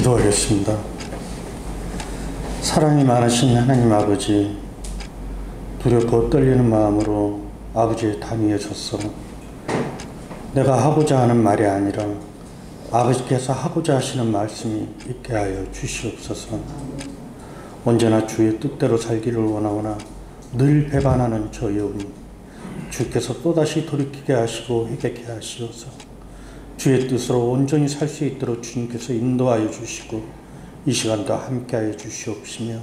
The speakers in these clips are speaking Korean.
기도하겠습니다. 사랑이 많으신 하나님 아버지, 두렵고 떨리는 마음으로 아버지의 단 위에 섰어 내가 하고자 하는 말이 아니라 아버지께서 하고자 하시는 말씀이 있게 하여 주시옵소서. 언제나 주의 뜻대로 살기를 원하오나 늘 배반하는 저여우니 주께서 또다시 돌이키게 하시고 회개케 하시옵소서. 주의 뜻으로 온전히 살 수 있도록 주님께서 인도하여 주시고 이 시간도 함께하여 주시옵시며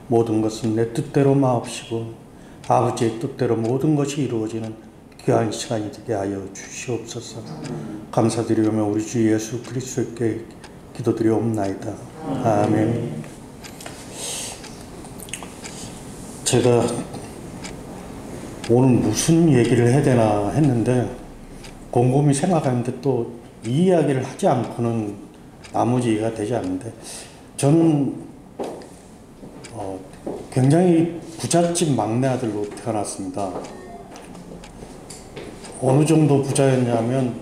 모든 것은 내 뜻대로 마옵시고 아버지의 뜻대로 모든 것이 이루어지는 귀한 시간이 되게 하여 주시옵소서. 감사드리오며 우리 주 예수 그리스도께 기도드리옵나이다. 아멘. 제가 오늘 무슨 얘기를 해야 되나 했는데 곰곰이 생각하는데 또 이 이야기를 하지 않고는 나머지 얘기가 되지 않는데, 저는 굉장히 부잣집 막내 아들로 태어났습니다. 어느 정도 부자였냐면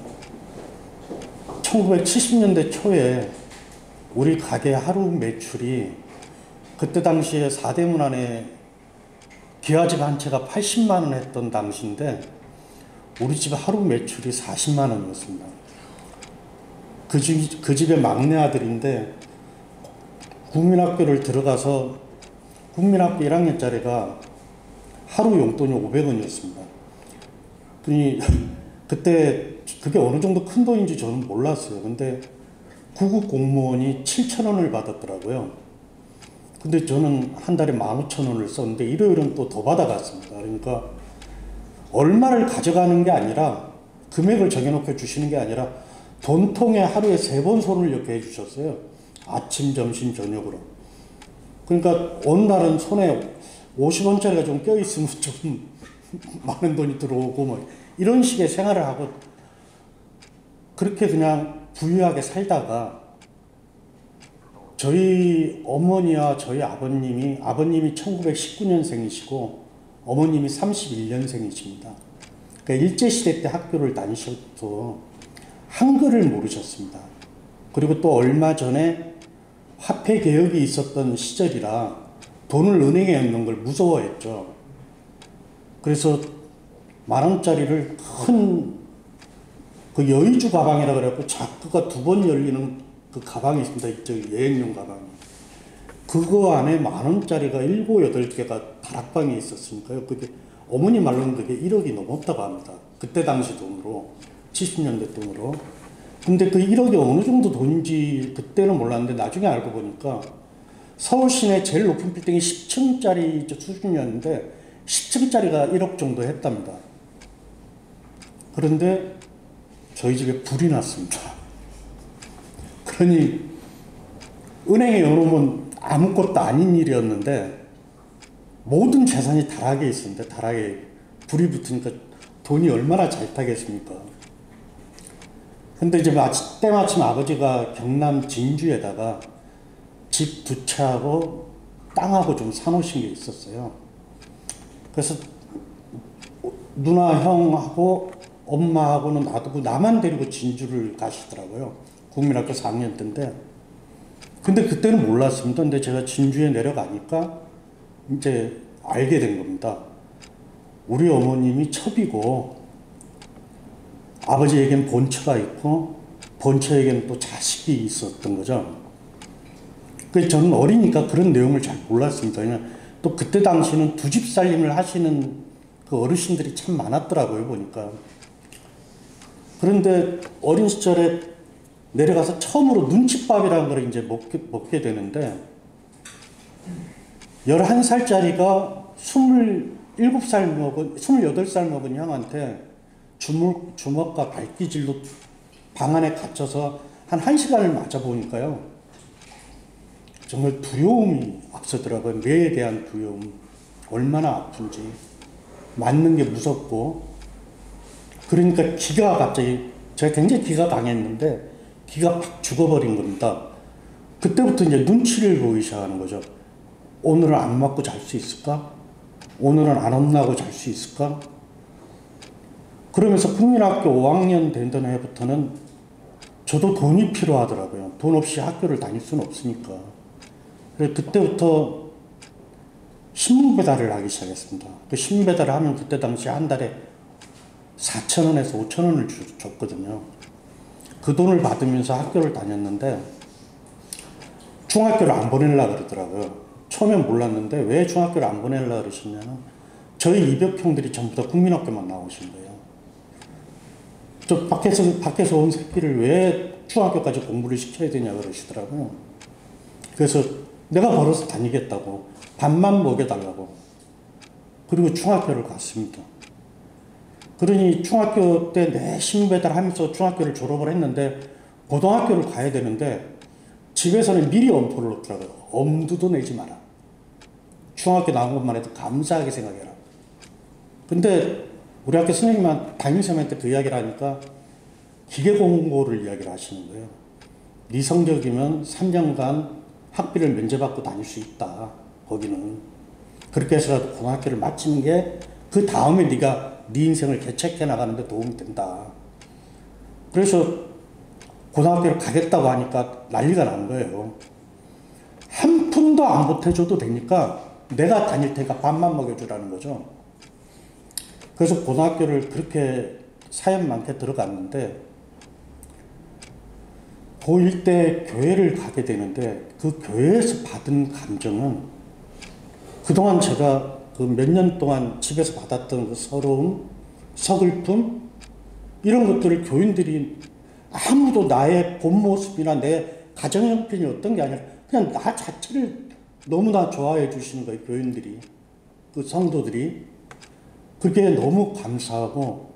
1970년대 초에 우리 가게 하루 매출이 그때 당시에 4대문 안에 기와집 한 채가 80만 원 했던 당시인데 우리 집 하루 매출이 40만 원이었습니다. 그 집의 막내 아들인데 국민학교를 들어가서 국민학교 1학년짜리가 하루 용돈이 500원이었습니다. 그때 그게 어느 정도 큰 돈인지 저는 몰랐어요. 근데 구급 공무원이 7,000원을 받았더라고요. 근데 저는 한 달에 15,000원을 썼는데 일요일은 또 더 받아갔습니다. 그러니까 얼마를 가져가는 게 아니라 금액을 정해놓고 주시는 게 아니라 돈통에 하루에 3번 손을 이렇게 해주셨어요. 아침, 점심, 저녁으로. 그러니까 어느 날은 손에 50원짜리가 좀 껴있으면 좀 많은 돈이 들어오고 뭐 이런 식의 생활을 하고 그렇게 그냥 부유하게 살다가 저희 어머니와 저희 아버님이 1919년생이시고 어머님이 31년생이십니다. 그러니까 일제시대 때 학교를 다니셔도 한글을 모르셨습니다. 그리고 또 얼마 전에 화폐 개혁이 있었던 시절이라 돈을 은행에 넣는 걸 무서워했죠. 그래서 10,000원짜리를 큰 그 여의주 가방이라 그래갖고 자크가 2번 열리는 그 가방이 있습니다. 이쪽 여행용 가방이. 그거 안에 10,000원짜리가 7, 8개가 다락방에 있었으니까요. 그게 어머니 말로는 그게 1억이 넘었다고 합니다. 그때 당시 돈으로, 70년대 돈으로. 근데 그 1억이 어느 정도 돈인지 그때는 몰랐는데 나중에 알고 보니까 서울 시내 제일 높은 빌딩이 10층짜리 수준이었는데 10층짜리가 1억 정도 했답니다. 그런데 저희 집에 불이 났습니다. 그러니 은행에 넣어놓으면 아무것도 아닌 일이었는데 모든 재산이 다락에 있었는데 다락에 불이 붙으니까 돈이 얼마나 잘 타겠습니까? 근데 이제 때마침 아버지가 경남 진주에다가 집 2채하고 땅하고 좀 사놓으신 게 있었어요. 그래서 누나 형하고 엄마하고는 놔두고 나만 데리고 진주를 가시더라고요. 국민학교 4학년 때인데. 근데 그때는 몰랐습니다. 근데 제가 진주에 내려가니까 이제 알게 된 겁니다. 우리 어머님이 첩이고 아버지에겐 본처가 있고 본처에겐 또 자식이 있었던 거죠. 그래서 저는 어리니까 그런 내용을 잘 몰랐습니다. 그냥 또 그때 당시는 2집 살림을 하시는 그 어르신들이 참 많았더라고요, 보니까. 그런데 어린 시절에 내려가서 처음으로 눈칫밥이라는 걸 이제 먹게 되는데 11살짜리가 28살 먹은 형한테 주먹과 발기질로 방 안에 갇혀서 한 1시간을 맞아보니까요. 정말 두려움이 앞서더라고요. 뇌에 대한 두려움. 얼마나 아픈지. 맞는 게 무섭고. 그러니까 기가 갑자기, 제가 굉장히 기가 강했는데 기가 팍 죽어버린 겁니다. 그때부터 이제 눈치를 보이기 시작하는 거죠. 오늘은 안 맞고 잘 수 있을까? 오늘은 안 혼나고 잘 수 있을까? 그러면서 국민학교 5학년 되던 해부터는 저도 돈이 필요하더라고요. 돈 없이 학교를 다닐 수는 없으니까. 그래서 그때부터 신문 배달을 하기 시작했습니다. 그 신문 배달을 하면 그때 당시 한 달에 4,000원에서 5,000원을 줬거든요. 그 돈을 받으면서 학교를 다녔는데 중학교를 안 보내려고 그러더라고요. 처음엔 몰랐는데 왜 중학교를 안 보내려고 그러시냐면 저희 이벽형들이 전부 다 국민학교만 나오신 거예요. 저 밖에서 온 새끼를 왜 중학교까지 공부를 시켜야 되냐 그러시더라고요. 그래서 내가 벌어서 다니겠다고 밥만 먹여달라고. 그리고 중학교를 갔습니다. 그러니 중학교 때 내 신문 배달하면서 중학교를 졸업을 했는데 고등학교를 가야 되는데 집에서는 미리 엄포를 놓더라고요. 엄두도 내지 마라. 중학교 나온 것만 해도 감사하게 생각해라. 근데 우리 학교 선생님한 담임선생님한테 그 이야기를 하니까 기계공고를 이야기를 하시는 거예요. 네 성적이면 3년간 학비를 면제받고 다닐 수 있다. 거기는. 그렇게 해서라도 고등학교를 마치는 게 그 다음에 네가 네 인생을 개척해 나가는 데 도움이 된다. 그래서 고등학교를 가겠다고 하니까 난리가 난 거예요. 한 푼도 안 보태줘도 되니까 내가 다닐 테니까 밥만 먹여주라는 거죠. 그래서 고등학교를 그렇게 사연 많게 들어갔는데 고1 때 교회를 가게 되는데 그 교회에서 받은 감정은 그동안 제가 그 몇 년 동안 집에서 받았던 그 서러움, 서글픔 이런 것들을 교인들이 아무도 나의 본 모습이나 내 가정 형편이 어떤 게 아니라 그냥 나 자체를 너무나 좋아해 주시는 거예요. 교인들이. 그 성도들이. 그게 너무 감사하고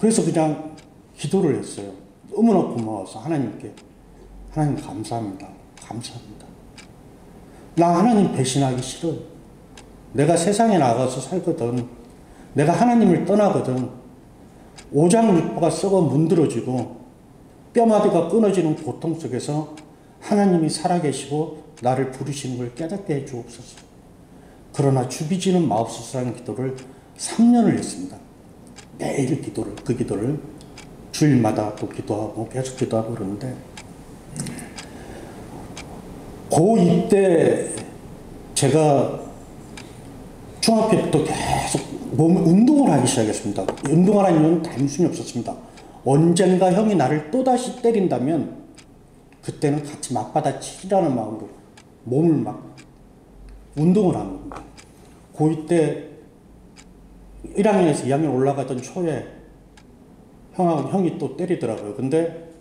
그래서 그냥 기도를 했어요. 너무나 고마워서 하나님께. 하나님 감사합니다. 감사합니다. 나 하나님 배신하기 싫어요. 내가 세상에 나가서 살거든. 내가 하나님을 떠나거든. 오장육부가 썩어 문드러지고 뼈마디가 끊어지는 고통 속에서 하나님이 살아계시고 나를 부르시는 걸 깨닫게 해 주옵소서. 그러나 주비지는 마옵소서라는 기도를 3년을 했습니다. 매일 기도를, 그 기도를 주일마다 또 기도하고 계속 기도하고 그러는데 고2 때 제가 중학교부터 계속 운동을 하기 시작했습니다. 운동하라는 이유는 단순히 없었습니다. 언젠가 형이 나를 또다시 때린다면 그때는 같이 맞받아 치라는 마음으로 몸을 막 운동을 하는 겁니다. 고2 때 1학년에서 2학년 올라가던 초에 형이 또 때리더라고요. 근데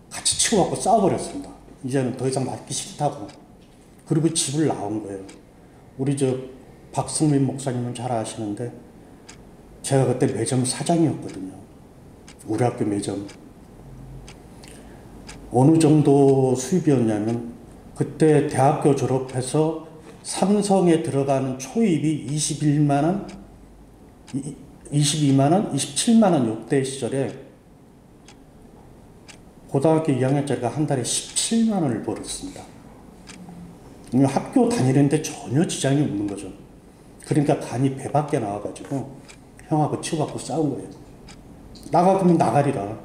같이 치고 갖고 싸워버렸습니다. 이제는 더 이상 맞기 싫다고. 그리고 집을 나온 거예요. 우리 박승민 목사님은 잘 아시는데 제가 그때 매점 사장이었거든요. 우리 학교 매점. 어느 정도 수입이었냐면 그때 대학교 졸업해서 삼성에 들어가는 초입이 22만 원, 27만 원 요때 시절에 고등학교 2학년짜리가 한 달에 17만 원을 벌었습니다. 학교 다니는데 전혀 지장이 없는 거죠. 그러니까 간이 배 밖에 나와가지고 형하고 치고받고 싸운 거예요. 나가면 나가리라.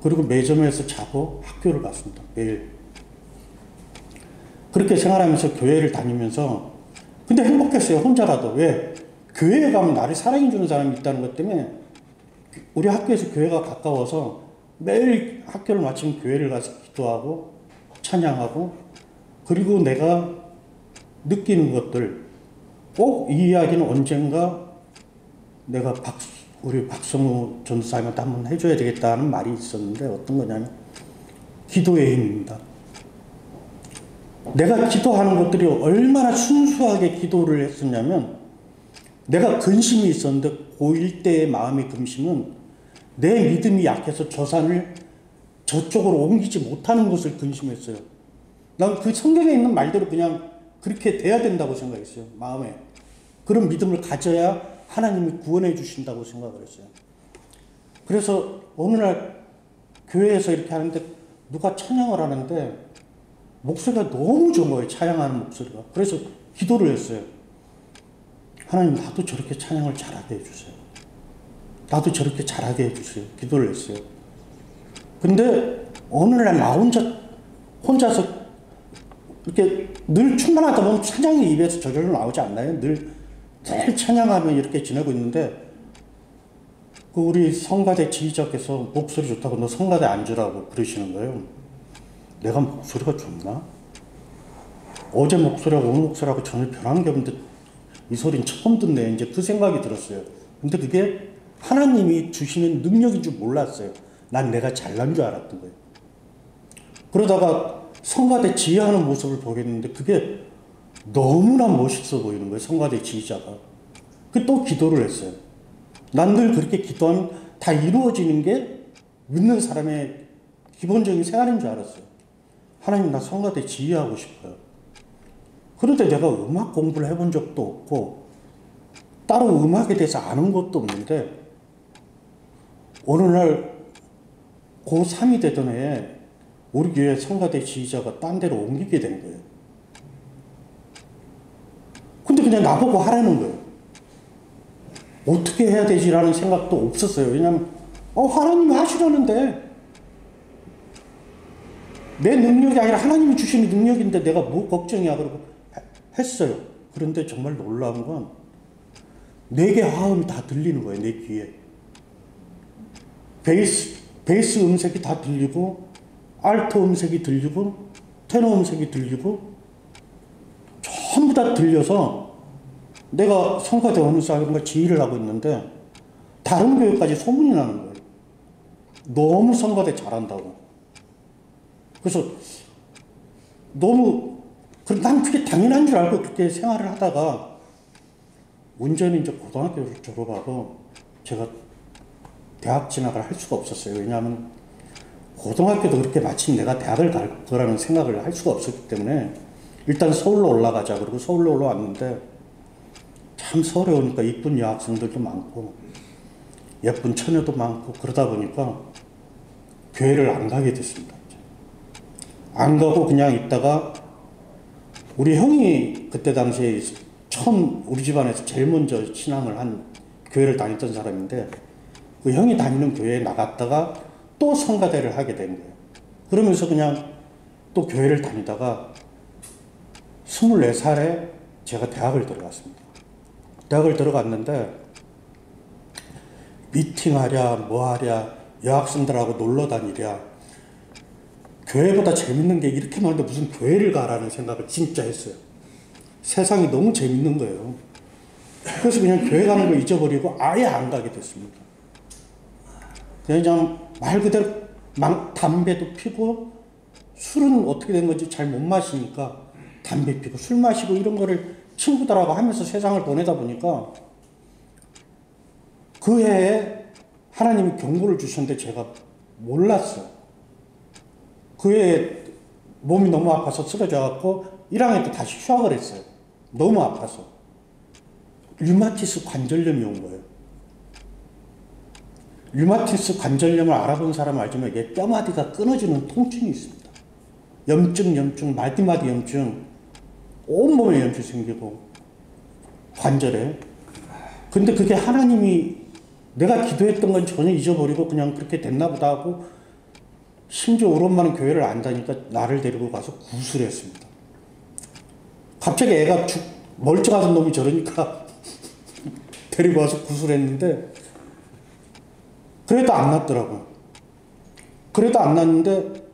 그리고 매점에서 자고 학교를 갔습니다. 매일. 그렇게 생활하면서 교회를 다니면서 근데 행복했어요. 혼자라도. 왜? 교회에 가면 나를 사랑해주는 사람이 있다는 것 때문에 우리 학교에서 교회가 가까워서 매일 학교를 마치면 교회를 가서 기도하고 찬양하고 그리고 내가 느끼는 것들 꼭 이 이야기는 언젠가 내가 우리 박성우 전도사님한테 한번 해줘야 되겠다는 말이 있었는데 어떤 거냐면 기도의 힘입니다. 내가 기도하는 것들이 얼마나 순수하게 기도를 했었냐면 내가 근심이 있었는데 고1 때의 마음의 근심은 내 믿음이 약해서 저 산을 저쪽으로 옮기지 못하는 것을 근심했어요. 난 그 성경에 있는 말대로 그냥 그렇게 돼야 된다고 생각했어요. 마음에. 그런 믿음을 가져야 하나님이 구원해 주신다고 생각을 했어요. 그래서 어느 날 교회에서 이렇게 하는데 누가 찬양을 하는데 목소리가 너무 좋은 거예요. 찬양하는 목소리가. 그래서 기도를 했어요. 하나님 나도 저렇게 찬양을 잘하게 해주세요. 나도 저렇게 잘하게 해주세요. 기도를 했어요. 근데 어느 날 나 혼자서 이렇게 늘 충만하다 보면 찬양이 입에서 저절로 나오지 않나요? 늘 찬양하며 이렇게 지내고 있는데 그 우리 성가대 지휘자께서 목소리 좋다고 너 성가대 앉으라고 그러시는 거예요. 내가 목소리가 좋나? 어제 목소리하고 오늘 목소리하고 전혀 변한 게 없는데 이 소리는 처음 듣네. 이제 그 생각이 들었어요. 근데 그게 하나님이 주시는 능력인 줄 몰랐어요. 난 내가 잘난 줄 알았던 거예요. 그러다가 성가대 지휘하는 모습을 보겠는데 그게 너무나 멋있어 보이는 거예요. 성가대 지휘자가. 또 기도를 했어요. 난 늘 그렇게 기도하면 다 이루어지는 게 믿는 사람의 기본적인 생활인 줄 알았어요. 하나님, 나 성가대 지휘하고 싶어요. 그런데 내가 음악 공부를 해본 적도 없고 따로 음악에 대해서 아는 것도 없는데 어느 날 고3이 되던 해에 우리 교회 성가대 지휘자가 딴 데로 옮기게 된 거예요. 근데 그냥 나보고 하라는 거예요. 어떻게 해야 되지라는 생각도 없었어요. 왜냐하면 하나님이 하시라는데 내 능력이 아니라 하나님이 주시는 능력인데 내가 뭐 걱정이야 그러고 했어요. 그런데 정말 놀라운 건 내게 화음이 다 들리는 거예요. 내 귀에. 베이스 음색이 다 들리고 알토 음색이 들리고 테너 음색이 들리고 전부 다 들려서 내가 성가대 어느 사람과 지휘를 하고 있는데 다른 교회까지 소문이 나는 거예요. 너무 성가대 잘한다고. 그래서 난 그게 당연한 줄 알고 그렇게 생활을 하다가 문제는 이제 고등학교를 졸업하고 제가 대학 진학을 할 수가 없었어요. 왜냐하면 고등학교도 그렇게 마침 내가 대학을 갈 거라는 생각을 할 수가 없었기 때문에 일단 서울로 올라가자 그러고 서울로 올라왔는데 참 서울에 오니까 이쁜 여학생들도 많고 예쁜 처녀도 많고 그러다 보니까 교회를 안 가게 됐습니다. 안 가고 그냥 있다가 우리 형이 그때 당시에 처음 우리 집안에서 제일 먼저 신앙을 한 교회를 다녔던 사람인데 그 형이 다니는 교회에 나갔다가 또 성가대를 하게 된 거예요. 그러면서 그냥 또 교회를 다니다가 24살에 제가 대학을 들어갔습니다. 대학을 들어갔는데 미팅하랴 뭐하랴 여학생들하고 놀러 다니랴 교회보다 재밌는 게 이렇게 많은데 무슨 교회를 가라는 생각을 진짜 했어요. 세상이 너무 재밌는 거예요. 그래서 그냥 교회 가는 거 잊어버리고 아예 안 가게 됐습니다. 그냥 말 그대로 담배도 피고 술은 어떻게 된 건지 잘 못 마시니까 담배 피고 술 마시고 이런 거를 친구들하고 하면서 세상을 보내다 보니까 그 해에 하나님이 경고를 주셨는데 제가 몰랐어요. 그 해에 몸이 너무 아파서 쓰러져갖고 1학년 때 다시 휴학을 했어요. 너무 아파서. 류마티스 관절염이 온 거예요. 류마티스 관절염을 알아본 사람 알지만 이게 뼈마디가 끊어지는 통증이 있습니다. 염증, 마디마디 염증, 온몸에 염증 생기고 관절에. 근데 그게 하나님이 내가 기도했던 건 전혀 잊어버리고 그냥 그렇게 됐나 보다 하고 심지어 우리 엄마는 교회를 안 다니까 나를 데리고 가서 구술을 했습니다. 갑자기 애가 멀쩡하던 놈이 저러니까 데리고 와서 구술을 했는데 그래도 안 낫더라고. 그래도 안 낫는데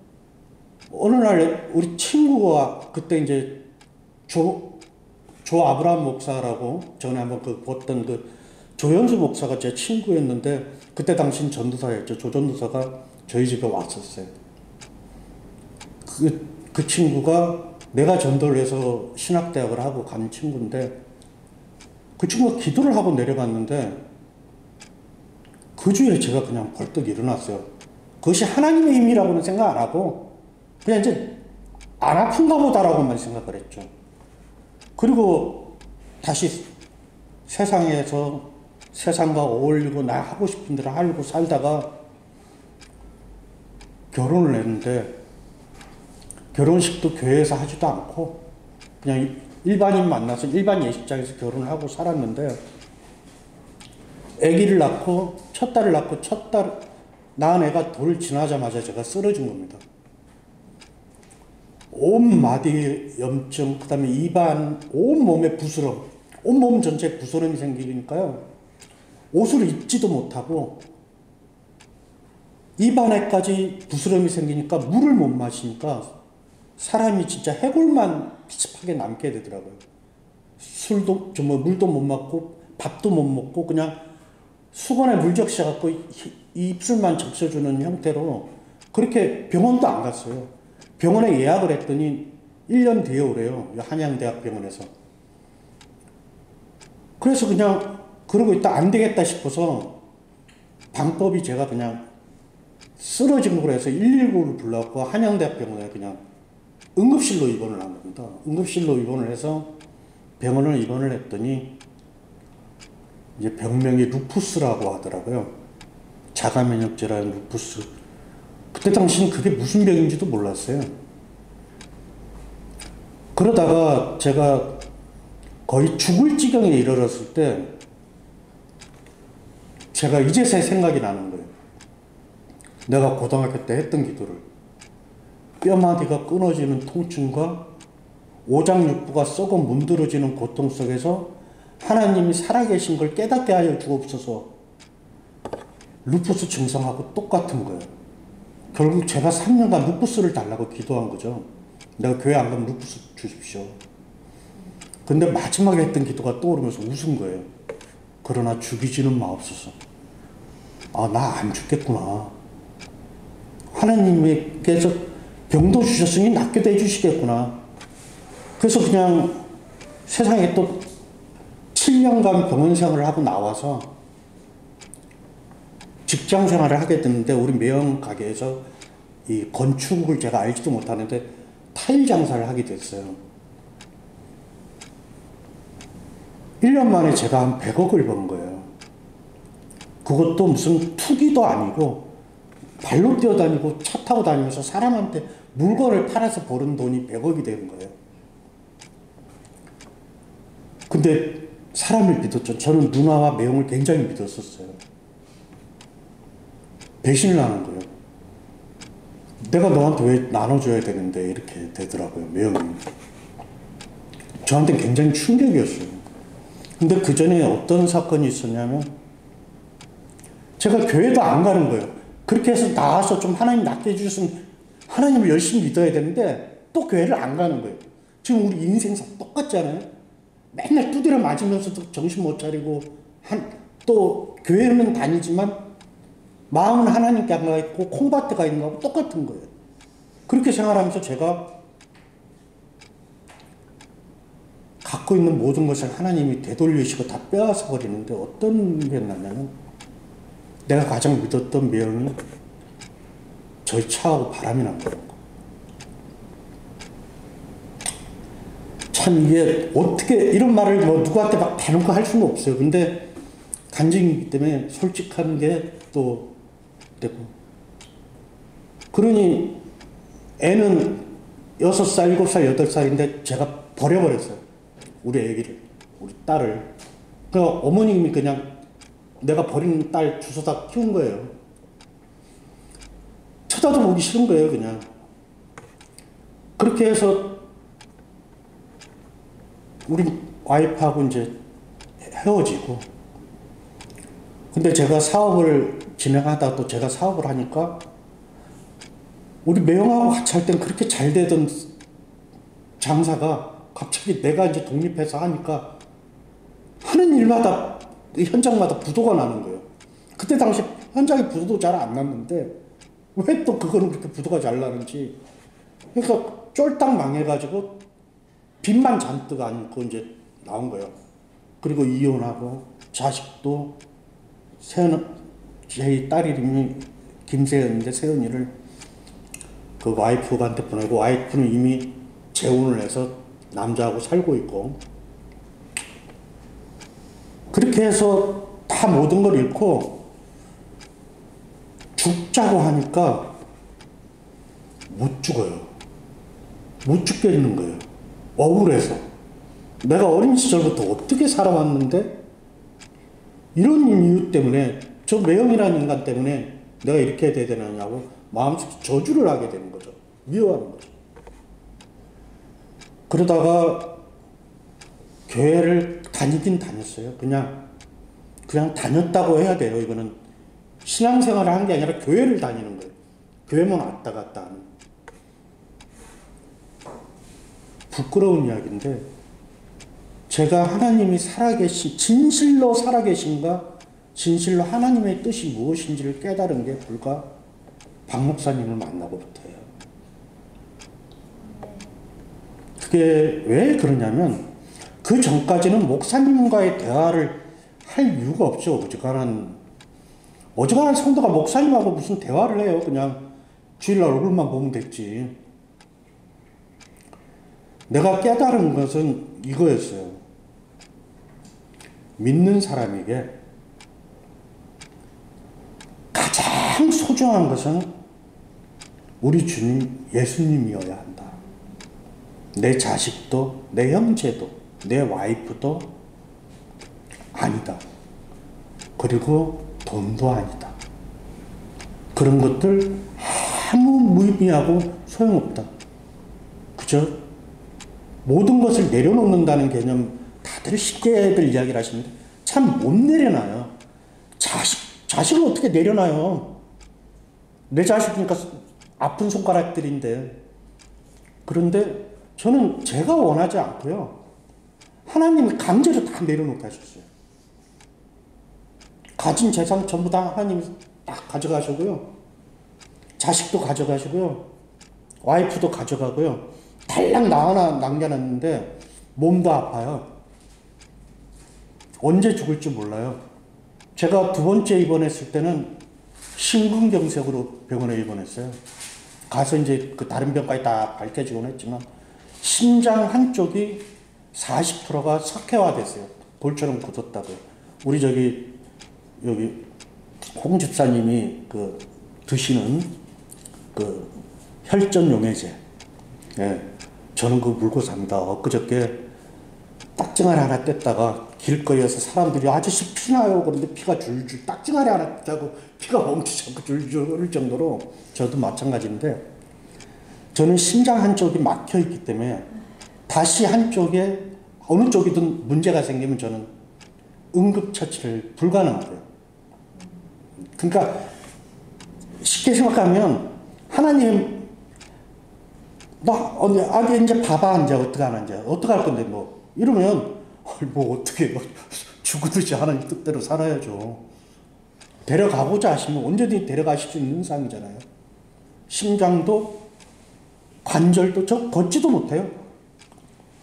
어느 날 우리 친구가 그때 이제 조 아브라함 목사라고 전에 한번 봤던 조현수 목사가 제 친구였는데 그때 당신 전도사였죠. 조 전도사가 저희 집에 왔었어요. 그 친구가 내가 전도를 해서 신학대학을 하고 간 친구인데 그 친구가 기도를 하고 내려갔는데 그 주에 제가 그냥 벌떡 일어났어요. 그것이 하나님의 힘이라고는 생각 안 하고 그냥 이제 안 아픈가 보다라고만 생각을 했죠. 그리고 다시 세상에서 세상과 어울리고 나 하고 싶은 대로 하려고 살다가 결혼을 했는데 결혼식도 교회에서 하지도 않고 그냥 일반인 만나서 일반 예식장에서 결혼을 하고 살았는데 아기를 낳고 첫 딸을 낳고 낳은 애가 돌 지나자마자 제가 쓰러진 겁니다. 온 마디 염증, 그 다음에 입안, 온 몸에 부스럼, 온 몸 전체에 부스럼이 생기니까요. 옷을 입지도 못하고 입안에까지 부스럼이 생기니까 물을 못 마시니까 사람이 진짜 해골만 비슷하게 남게 되더라고요. 술도, 물도 못 먹고 밥도 못 먹고 그냥 수건에 물 적셔갖고 입술만 적셔주는 형태로 그렇게 병원도 안 갔어요. 병원에 예약을 했더니 1년 뒤에 오래요. 한양대학병원에서. 그래서 그냥 그러고 있다 안 되겠다 싶어서 방법이 제가 그냥 쓰러진 걸 해서 119를 불러갖고 한양대학병원에 그냥 응급실로 입원을 한 겁니다. 응급실로 입원을 해서 병원을 입원을 했더니 이제 병명이 루푸스라고 하더라고요. 자가면역질환 루푸스. 그때 당시는 그게 무슨 병인지도 몰랐어요. 그러다가 제가 거의 죽을 지경에 이르렀을 때 제가 이제서야 생각이 나는 거예요. 내가 고등학교 때 했던 기도를. 뼈마디가 끊어지는 통증과 오장육부가 썩어 문드러지는 고통 속에서 하나님이 살아계신 걸 깨닫게 하여 주옵소서. 루푸스 증상하고 똑같은 거예요. 결국 제가 3년간 루푸스를 달라고 기도한 거죠. 내가 교회 안 가면 루푸스 주십시오. 근데 마지막에 했던 기도가 떠오르면서 웃은 거예요. 그러나 죽이지는 마옵소서. 아, 나 안 죽겠구나. 하나님께서 병도 주셨으니 낫게도 해주시겠구나. 그래서 그냥 세상에 또 7년간 병원 생활을 하고 나와서 직장 생활을 하게 됐는데 우리 매형 가게에서 이 건축을 제가 알지도 못하는데 타일 장사를 하게 됐어요. 1년 만에 제가 한 100억을 번 거예요. 그것도 무슨 투기도 아니고 발로 뛰어다니고 차 타고 다니면서 사람한테 물건을 팔아서 버는 돈이 100억이 되는 거예요. 근데 사람을 믿었죠. 저는 누나와 매형을 굉장히 믿었었어요. 배신을 하는 거예요. 내가 너한테 왜 나눠줘야 되는데 이렇게 되더라고요. 매형이. 저한테 굉장히 충격이었어요. 근데 그 전에 어떤 사건이 있었냐면 제가 교회도 안 가는 거예요. 그렇게 해서 나와서 좀 하나님 낫게 해주셨으면 하나님을 열심히 믿어야 되는데 또 교회를 안 가는 거예요. 지금 우리 인생사 똑같잖아요. 맨날 두드려 맞으면서도 정신 못 차리고 또 교회는 다니지만 마음은 하나님께 안 가 있고 콩밭에 가 있는 거하고 똑같은 거예요. 그렇게 생활하면서 제가 갖고 있는 모든 것을 하나님이 되돌리시고 다 빼앗아 버리는데 어떤 게 났냐면 내가 가장 믿었던 매형이 저희 차하고 바람이 난 거예요. 참 이게 어떻게 이런 말을 뭐 누구한테 막 대놓고 할 수는 없어요. 근데 간증이기 때문에 솔직한 게 또 되고. 그러니 애는 6살, 7살, 8살인데 제가 버려버렸어요. 우리 애기를, 우리 딸을. 그러니까 어머님이 그냥 내가 버린 딸 주워다 키운 거예요. 쳐다도 보기 싫은 거예요, 그냥. 그렇게 해서 우리 와이프하고 이제 헤어지고. 근데 제가 사업을 진행하다 또 제가 사업을 하니까 우리 매형하고 같이 할 땐 그렇게 잘 되던 장사가 갑자기 내가 이제 독립해서 하니까 하는 일마다 현장마다 부도가 나는 거예요. 그때 당시 현장에 부도도 잘 안 났는데 왜 또 그거는 그렇게 부도가 잘 나는지. 그러니까 쫄딱 망해가지고 빚만 잔뜩 안고 이제 나온 거예요. 그리고 이혼하고 자식도 제 딸 이름이 김세연인데 세연이를 그 와이프한테 보내고 와이프는 이미 재혼을 해서 남자하고 살고 있고. 그렇게 해서 다 모든 걸 잃고 죽자고 하니까 못 죽어요. 못 죽겠는 거예요. 억울해서. 내가 어린 시절부터 어떻게 살아왔는데 이런 이유 때문에 저 매형이라는 인간 때문에 내가 이렇게 해야 되느냐고 마음속에 저주를 하게 되는 거죠. 미워하는 거죠. 그러다가 교회를 다니긴 다녔어요. 그냥 다녔다고 해야 돼요. 이거는 신앙생활을 한 게 아니라 교회를 다니는 거예요. 교회만 왔다 갔다 하는. 부끄러운 이야기인데, 제가 하나님이 진실로 살아계신가, 진실로 하나님의 뜻이 무엇인지를 깨달은 게 불과 박 목사님을 만나고부터예요. 그게 왜 그러냐면, 그 전까지는 목사님과의 대화를 할 이유가 없죠. 어지간한 성도가 목사님하고 무슨 대화를 해요. 그냥 주일날 얼굴만 보면 됐지. 내가 깨달은 것은 이거였어요. 믿는 사람에게 가장 소중한 것은 우리 주님 예수님이어야 한다. 내 자식도, 내 형제도, 내 와이프도 아니다. 그리고 돈도 아니다. 그런 것들 아무 무의미하고 소용없다. 그죠? 모든 것을 내려놓는다는 개념 다들 쉽게들 이야기를 하시는데 참 못 내려놔요. 자식을 어떻게 내려놔요? 내 자식이니까 아픈 손가락들인데. 그런데 저는 제가 원하지 않고요. 하나님이 강제로 다 내려놓게 하셨어요. 가진 재산 전부 다 하나님이 딱 가져가시고요. 자식도 가져가시고요. 와이프도 가져가고요. 달랑 나 하나 남겨놨는데 몸도 아파요. 언제 죽을지 몰라요. 제가 두 번째 입원했을 때는 심근경색으로 병원에 입원했어요. 가서 이제 그 다른 병까지 다 밝혀지곤 했지만 심장 한쪽이 40%가 석회화됐어요. 돌처럼 굳었다고요. 우리 여기 홍 집사님이 드시는 혈전 용해제. 예. 저는 그거 물고 삽니다. 엊그저께 딱지가리 하나 뗐다가 길거리에서 사람들이 아저씨 피나요. 그런데 피가 줄줄, 딱지가리 하나 뗐다고 피가 멈추지 줄줄 흐를 정도로 저도 마찬가지인데, 저는 심장 한쪽이 막혀 있기 때문에 다시 한쪽에 어느 쪽이든 문제가 생기면 저는 응급처치를 불가능하고요. 그러니까 쉽게 생각하면 하나님, 이제 봐봐, 이제 어떡하나, 이제 어떡할 건데, 이러면, 어떻게, 죽으듯이 하나님 뜻대로 살아야죠. 데려가고자 하시면 언제든지 데려가실 수 있는 상이잖아요. 심장도, 관절도 저 걷지도 못해요.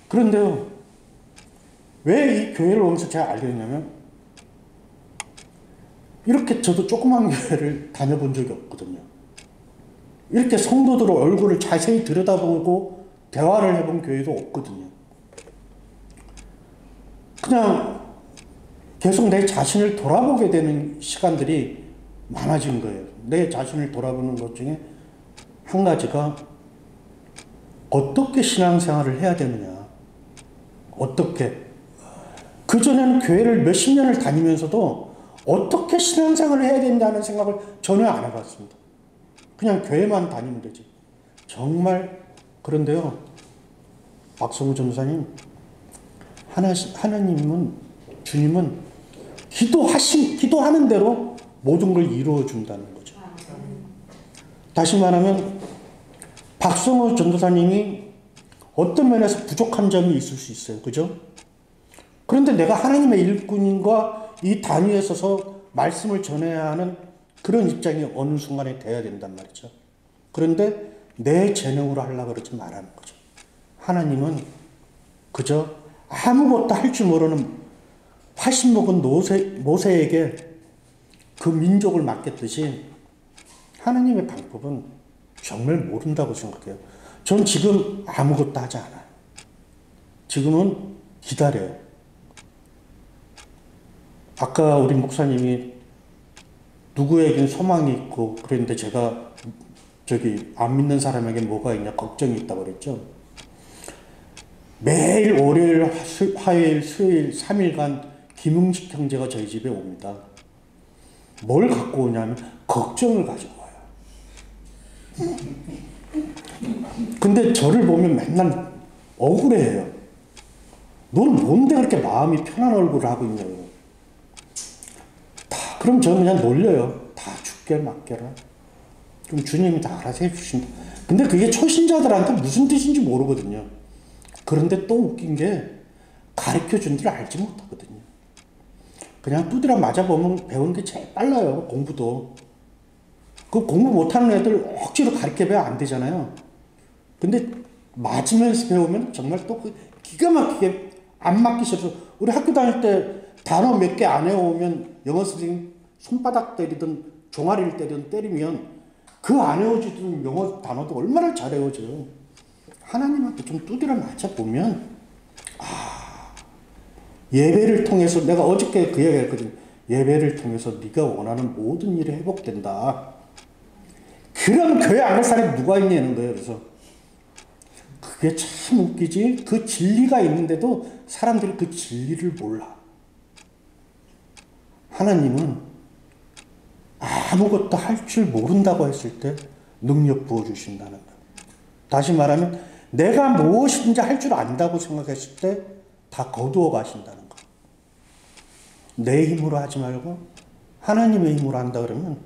그런데요, 왜 이 교회를 오면서 제가 알려냐면, 이렇게 저도 조그만 교회를 다녀본 적이 없거든요. 이렇게 성도들 얼굴을 자세히 들여다보고 대화를 해본 교회도 없거든요. 그냥 계속 내 자신을 돌아보게 되는 시간들이 많아진 거예요. 내 자신을 돌아보는 것 중에 한 가지가 어떻게 신앙생활을 해야 되느냐. 어떻게. 그전에는 교회를 몇십 년을 다니면서도 어떻게 신앙생활을 해야 된다는 생각을 전혀 안 해봤습니다. 그냥 교회만 다니면 되지. 정말 그런데요. 박성우 전도사님, 하나님은, 주님은 기도하는 대로 모든 걸 이루어 준다는 거죠. 다시 말하면 박성우 전도사님이 어떤 면에서 부족한 점이 있을 수 있어요. 그죠? 그런데 내가 하나님의 일꾼과 이 단위에 서서 말씀을 전해야 하는 그런 입장이 어느 순간에 돼야 된단 말이죠. 그런데 내 재능으로 하려고 그러지 말라는 거죠. 하나님은 그저 아무것도 할 줄 모르는 80 먹은 모세에게 그 민족을 맡겼듯이 하나님의 방법은 정말 모른다고 생각해요. 전 지금 아무것도 하지 않아요. 지금은 기다려요. 아까 우리 목사님이 누구에겐 소망이 있고 그랬는데 제가 안 믿는 사람에게 뭐가 있냐, 걱정이 있다고 그랬죠. 매일 월요일, 화요일, 수요일 3일간 김웅식 형제가 저희 집에 옵니다. 뭘 갖고 오냐면 걱정을 가지고 와요. 근데 저를 보면 맨날 억울해해요. 너는 뭔데 그렇게 마음이 편한 얼굴을 하고 있냐고. 그럼 저는 그냥 놀려요. 다 죽게 맡겨라. 그럼 주님이 다 알아서 해주신다. 근데 그게 초신자들한테 무슨 뜻인지 모르거든요. 그런데 또 웃긴 게 가르쳐준 줄 알지 못하거든요. 그냥 두드려 맞아보면 배우는 게 제일 빨라요. 공부도. 그 공부 못하는 애들 억지로 가르쳐봐야 안 되잖아요. 근데 맞으면서 배우면 정말 또 기가 막히게 안 맞기 싫어서 우리 학교 다닐 때 단어 몇 개 안 외우면 영어 선생님 손바닥 때리든 종아리를 때리면 그 안 외워지던 영어 단어도 얼마나 잘 외워져요. 하나님한테 좀 두드려 맞아보면 예배를 통해서 내가 어저께 그 얘기 했거든요. 예배를 통해서 네가 원하는 모든 일이 회복된다. 그럼 교회 안 갈 사람이 누가 있냐는 거예요. 그래서 그게 참 웃기지. 그 진리가 있는데도 사람들이 그 진리를 몰라. 하나님은 아무것도 할 줄 모른다고 했을 때 능력 부어주신다는 거. 다시 말하면 내가 무엇인지 할 줄 안다고 생각했을 때 다 거두어 가신다는 거. 내 힘으로 하지 말고 하나님의 힘으로 한다 그러면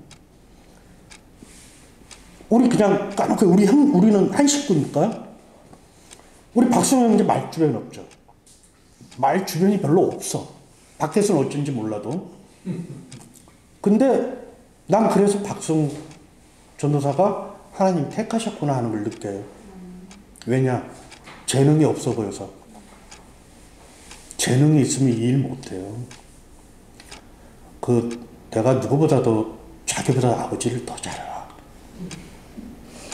우리 그냥 까놓고 우리는 한 식구니까 우리 박수영 형제 말 주변 없죠. 말 주변이 별로 없어. 밖에서는 어쩐지 몰라도. 근데 난 그래서 박수영 전도사가 하나님 택하셨구나 하는 걸 느껴요. 왜냐? 재능이 없어 보여서. 재능이 있으면 이 일 못해요. 내가 누구보다도 자기보다 아버지를 더 잘 알아.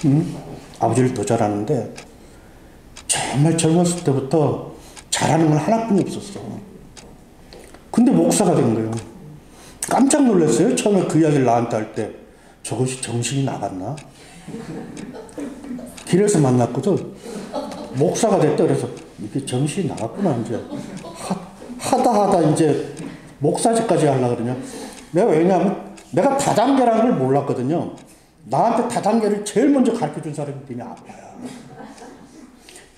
응? 아버지를 더 잘 아는데 정말 젊었을 때부터 잘하는 건 하나뿐이 없었어. 근데 목사가 된 거예요. 깜짝 놀랐어요. 처음에 그 이야기를 나한테 할 때 저것이 정신이 나갔나? 길에서 만났거든. 목사가 됐다 그래서 이게 정신이 나갔구나 이제 하다 이제 목사직까지 하려고 그러냐. 왜냐하면 내가 다단계라는 걸 몰랐거든요. 나한테 다단계를 제일 먼저 가르쳐준 사람이 니네 아빠야.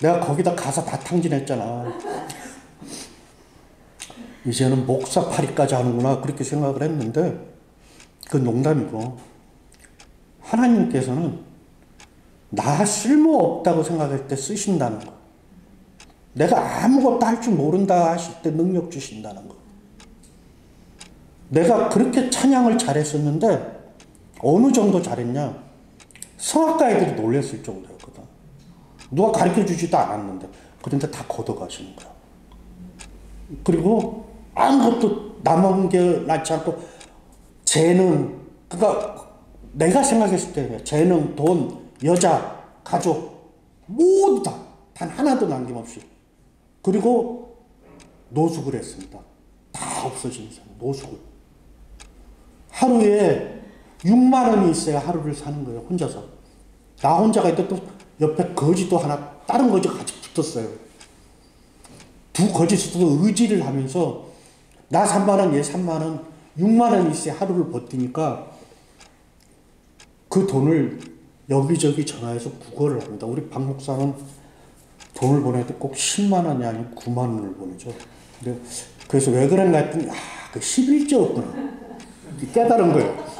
내가 거기다 가서 다 탕진했잖아. 이제는 목사 파리까지 하는구나 그렇게 생각을 했는데 그건 농담이고 하나님께서는 나 쓸모없다고 생각할 때 쓰신다는 거. 내가 아무것도 할 줄 모른다 하실 때 능력 주신다는 거. 내가 그렇게 찬양을 잘했었는데 어느 정도 잘했냐? 성악가 애들이 놀랬을 정도였거든. 누가 가르쳐 주지도 않았는데 그런데 다 걷어가시는 거야. 그리고 아무것도 남은 게 낫지 않고 재능, 그러니까 내가 생각했을 때 재능, 돈, 여자, 가족 모두 다 단 하나도 남김없이. 그리고 노숙을 했습니다. 다 없어진 이상 노숙을. 하루에 6만 원이 있어야 하루를 사는 거예요. 혼자서. 나 혼자가 있는데 또 옆에 거지도 하나 다른 거지가 같이 붙었어요. 두 거지도 의지를 하면서 나 3만 원, 얘 3만 원, 6만 원이 있어야 하루를 버티니까 그 돈을 여기저기 전화해서 구걸을 합니다. 우리 박 목사는 돈을 보낼 때 꼭 10만 원이 아니고 9만 원을 보내죠. 그래서 왜 그런가 했더니 그 11조였구나. 깨달은 거예요.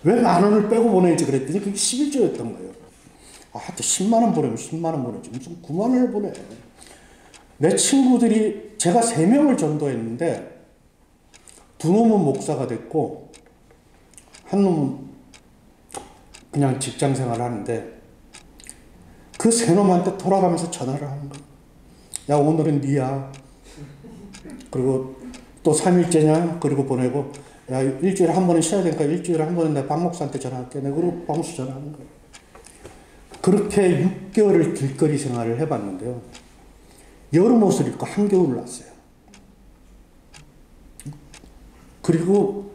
왜 만 원을 빼고 보내지 그랬더니 그게 11조였던 거예요. 하여튼 10만 원 보내면 10만 원 보내지 무슨 9만 원을 보내. 내 친구들이 제가 3명을 전도했는데 두 놈은 목사가 됐고 한 놈은 그냥 직장 생활을 하는데 그 세 놈한테 돌아가면서 전화를 하는 거야. 야 오늘은 니야. 그리고 또 3일째냐? 그리고 보내고 야 일주일에 한 번은 쉬어야 되니까 일주일에 한 번은 내가 박 목사한테 전화할게. 내가 그리고 박 목사 전화하는 거야. 그렇게 6개월을 길거리 생활을 해봤는데요. 여름 옷을 입고 한겨울을 났어요. 그리고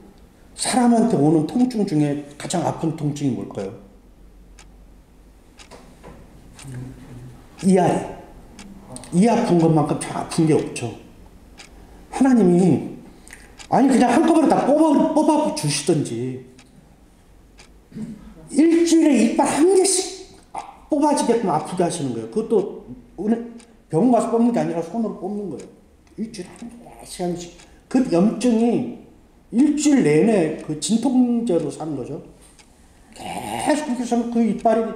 사람한테 오는 통증 중에 가장 아픈 통증이 뭘까요? 이하에. 이 아픈 것만큼 참 아픈 게 없죠. 하나님이 아니 그냥 한꺼번에 다 뽑아 주시든지 일주일에 이빨 한 개씩 뽑아지게끔 아프게 하시는 거예요. 그것도 병원 가서 뽑는 게 아니라 손으로 뽑는 거예요. 일주일에 한 개씩 한 개씩. 그 염증이 일주일 내내 그 진통제로 사는 거죠. 계속 그 이빨이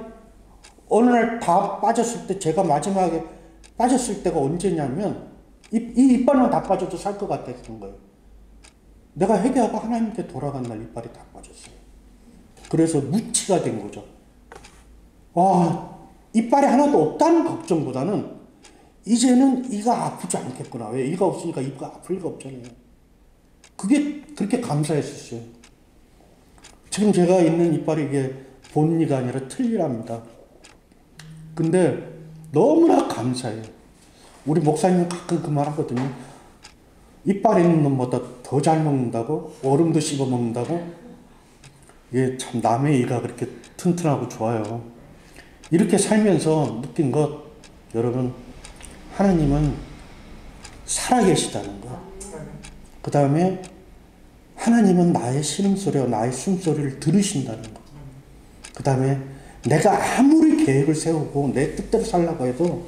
어느 날 다 빠졌을 때, 제가 마지막에 빠졌을 때가 언제냐면 이 이빨만 다 빠져도 살 것 같았던 거예요. 내가 회개하고 하나님께 돌아간 날 이빨이 다 빠졌어요. 그래서 무치가 된 거죠. 와, 이빨이 하나도 없다는 걱정보다는 이제는 이가 아프지 않겠구나. 왜? 이가 없으니까 이가 아플 리가 없잖아요. 그게 그렇게 감사했었어요. 지금 제가 있는 이빨이 이게 본이가 아니라 틀니랍니다. 근데 너무나 감사해요. 우리 목사님은 가끔 그 말 하거든요. 이빨 있는 놈보다 더 잘 먹는다고? 얼음도 씹어 먹는다고? 이게 참 남의 이가 그렇게 튼튼하고 좋아요. 이렇게 살면서 느낀 것, 여러분, 하나님은 살아계시다는 것. 그 다음에 하나님은 나의 신음소리와 나의 숨소리를 들으신다는 것. 그 다음에 내가 아무리 계획을 세우고 내 뜻대로 살라고 해도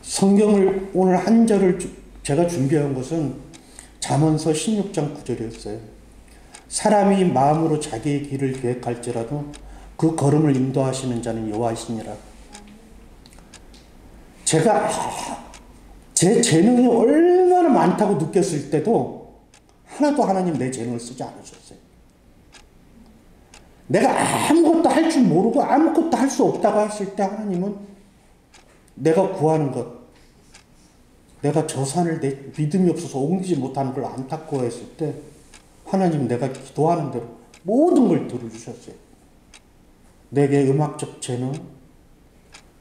성경을 오늘 한 절을 제가 준비한 것은 잠언서 16장 9절이었어요. 사람이 마음으로 자기의 길을 계획할지라도 그 걸음을 인도하시는 자는 여호와이시니라. 제가 제 재능이 얼마나 많다고 느꼈을 때도 하나도 하나님 내 재능을 쓰지 않으셨어요. 내가 아무것도 할 줄 모르고 아무것도 할 수 없다고 했을 때 하나님은 내가 구하는 것, 내가 저 산을 내 믿음이 없어서 옮기지 못하는 걸 안타까워했을 때 하나님 내가 기도하는 대로 모든 걸 들어주셨어요. 내게 음악적 재능,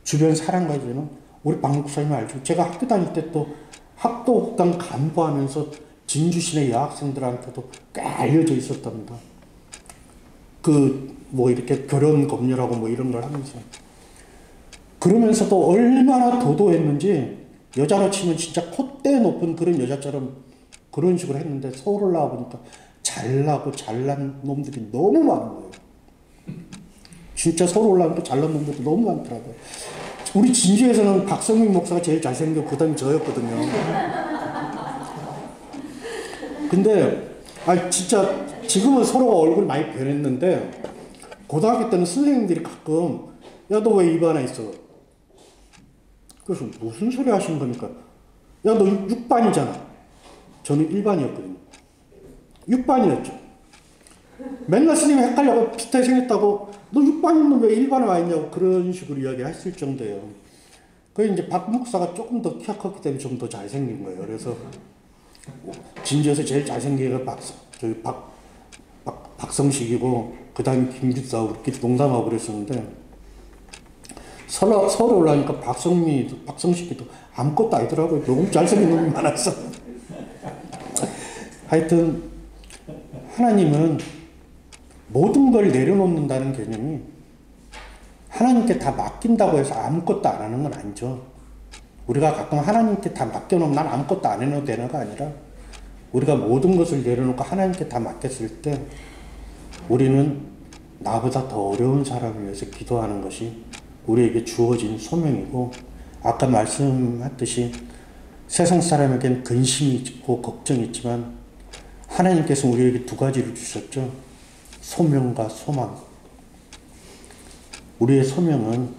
주변 사람과의 재능, 우리 박 목사님 알죠? 제가 학교 다닐 때 또 학도옥당 간부하면서 진주시내 여학생들한테도 꽤 알려져 있었답니다. 뭐 이렇게 결혼 검열하고 뭐 이런 걸 하면서. 그러면서도 얼마나 도도했는지 여자로 치면 진짜 콧대 높은 그런 여자처럼 그런 식으로 했는데 서울 올라와 보니까 잘나고 잘난 놈들이 너무 많은 거예요. 진짜 서울 올라오니까 잘난 놈들이 너무 많더라고요. 우리 진주에서는 박성민 목사가 제일 잘생겼고 그 다음에 저였거든요. 근데 진짜 지금은 서로가 얼굴이 많이 변했는데 고등학교 때는 선생님들이 가끔 야, 너 왜 입 하나 있어? 그래서 무슨 소리 하시는 겁니까? 야, 너 6반이잖아. 저는 1반이었거든요. 6반이었죠. 맨날 스님이 헷갈려고 비슷하게 생겼다고 너 6반이면 왜 1반에 와 있냐고 그런 식으로 이야기했을 정도예요. 그래서 이제 박 목사가 조금 더 키가 컸기 때문에 좀 더 잘생긴 거예요. 그래서 진주에서 제일 잘생긴 게 박성식이고 그 다음에 김규사하고 우리끼리 농담하고 그랬었는데 서울 올라오니까 박성식이도 아무것도 아니더라고요. 너무 잘생긴 놈이 많았어. 하여튼 하나님은 모든 걸 내려놓는다는 개념이 하나님께 다 맡긴다고 해서 아무것도 안 하는 건 아니죠. 우리가 가끔 하나님께 다 맡겨놓으면 난 아무것도 안 해도 되는가 아니라 우리가 모든 것을 내려놓고 하나님께 다 맡겼을 때 우리는 나보다 더 어려운 사람을 위해서 기도하는 것이 우리에게 주어진 소명이고, 아까 말씀했듯이 세상 사람에겐 근심이 있고 걱정이 있지만 하나님께서 우리에게 두 가지를 주셨죠. 소명과 소망. 우리의 소명은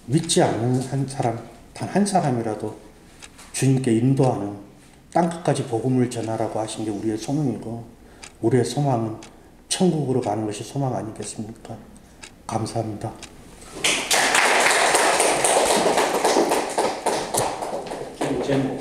믿지 않는 한 사람, 단 한 사람이라도 주님께 인도하는 땅끝까지 복음을 전하라고 하신 게 우리의 소명이고, 우리의 소망은 천국으로 가는 것이 소망 아니겠습니까? 감사합니다. 제목